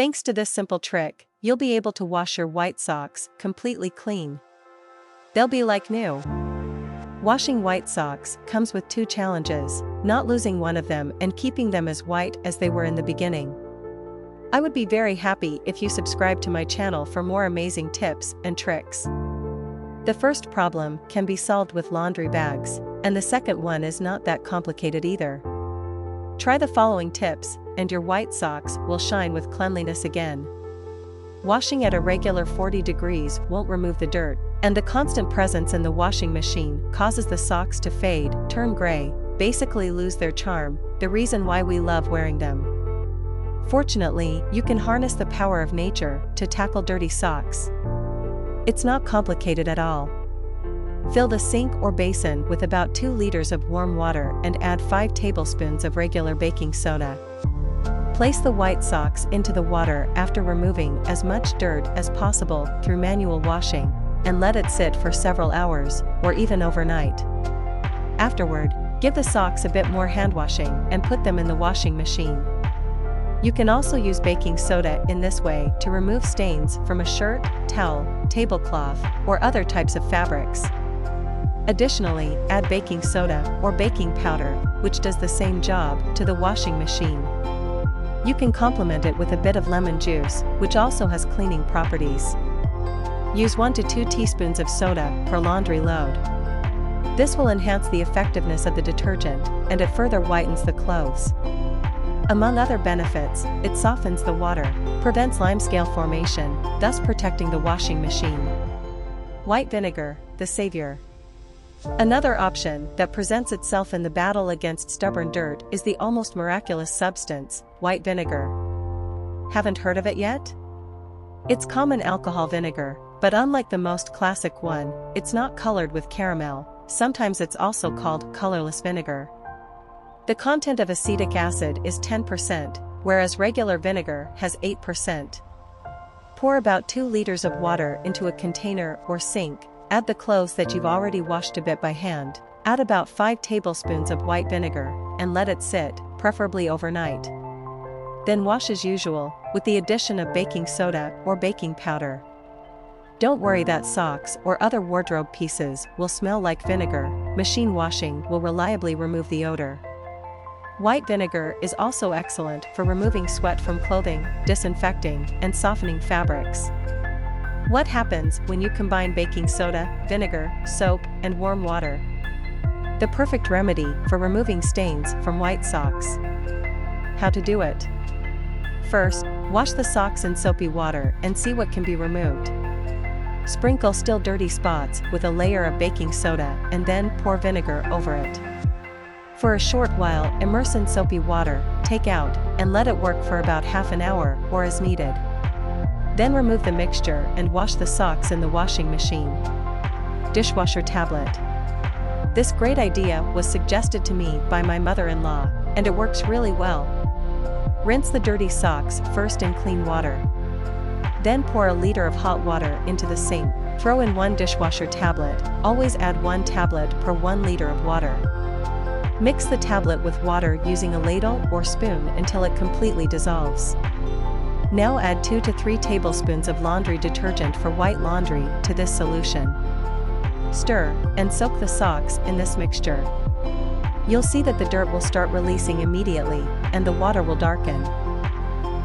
Thanks to this simple trick, you'll be able to wash your white socks completely clean. They'll be like new. Washing white socks comes with two challenges: not losing one of them and keeping them as white as they were in the beginning. I would be very happy if you subscribe to my channel for more amazing tips and tricks. The first problem can be solved with laundry bags, and the second one is not that complicated either. Try the following tips, and your white socks will shine with cleanliness again. Washing at a regular 40 degrees won't remove the dirt, and the constant presence in the washing machine causes the socks to fade, turn gray, basically lose their charm, the reason why we love wearing them. Fortunately, you can harness the power of nature to tackle dirty socks. It's not complicated at all. Fill the sink or basin with about 2 liters of warm water and add 5 tablespoons of regular baking soda. Place the white socks into the water after removing as much dirt as possible through manual washing, and let it sit for several hours, or even overnight. Afterward, give the socks a bit more hand washing and put them in the washing machine. You can also use baking soda in this way to remove stains from a shirt, towel, tablecloth, or other types of fabrics. Additionally, add baking soda or baking powder, which does the same job, to the washing machine. You can complement it with a bit of lemon juice, which also has cleaning properties. Use 1 to 2 teaspoons of soda per laundry load. This will enhance the effectiveness of the detergent, and it further whitens the clothes. Among other benefits, it softens the water, prevents limescale formation, thus protecting the washing machine. White vinegar, the savior. Another option that presents itself in the battle against stubborn dirt is the almost miraculous substance, white vinegar. Haven't heard of it yet? It's common alcohol vinegar, but unlike the most classic one, it's not colored with caramel. Sometimes it's also called colorless vinegar. The content of acetic acid is 10%, whereas regular vinegar has 8%. Pour about 2 liters of water into a container or sink, add the clothes that you've already washed a bit by hand, add about 5 tablespoons of white vinegar, and let it sit, preferably overnight. Then wash as usual, with the addition of baking soda or baking powder. Don't worry that socks or other wardrobe pieces will smell like vinegar. Machine washing will reliably remove the odor. White vinegar is also excellent for removing sweat from clothing, disinfecting, and softening fabrics. What happens when you combine baking soda, vinegar, soap, and warm water? The perfect remedy for removing stains from white socks. How to do it? First, wash the socks in soapy water and see what can be removed. Sprinkle still dirty spots with a layer of baking soda and then pour vinegar over it. For a short while, immerse in soapy water, take out, and let it work for about half an hour or as needed. Then remove the mixture and wash the socks in the washing machine. Dishwasher tablet. This great idea was suggested to me by my mother-in-law, and it works really well. Rinse the dirty socks first in clean water. Then pour a liter of hot water into the sink. Throw in 1 dishwasher tablet, always add 1 tablet per 1 liter of water. Mix the tablet with water using a ladle or spoon until it completely dissolves. Now add 2 to 3 tablespoons of laundry detergent for white laundry to this solution. Stir, and soak the socks in this mixture. You'll see that the dirt will start releasing immediately, and the water will darken.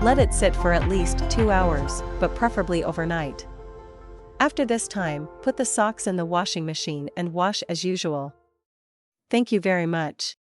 Let it sit for at least 2 hours, but preferably overnight. After this time, put the socks in the washing machine and wash as usual. Thank you very much.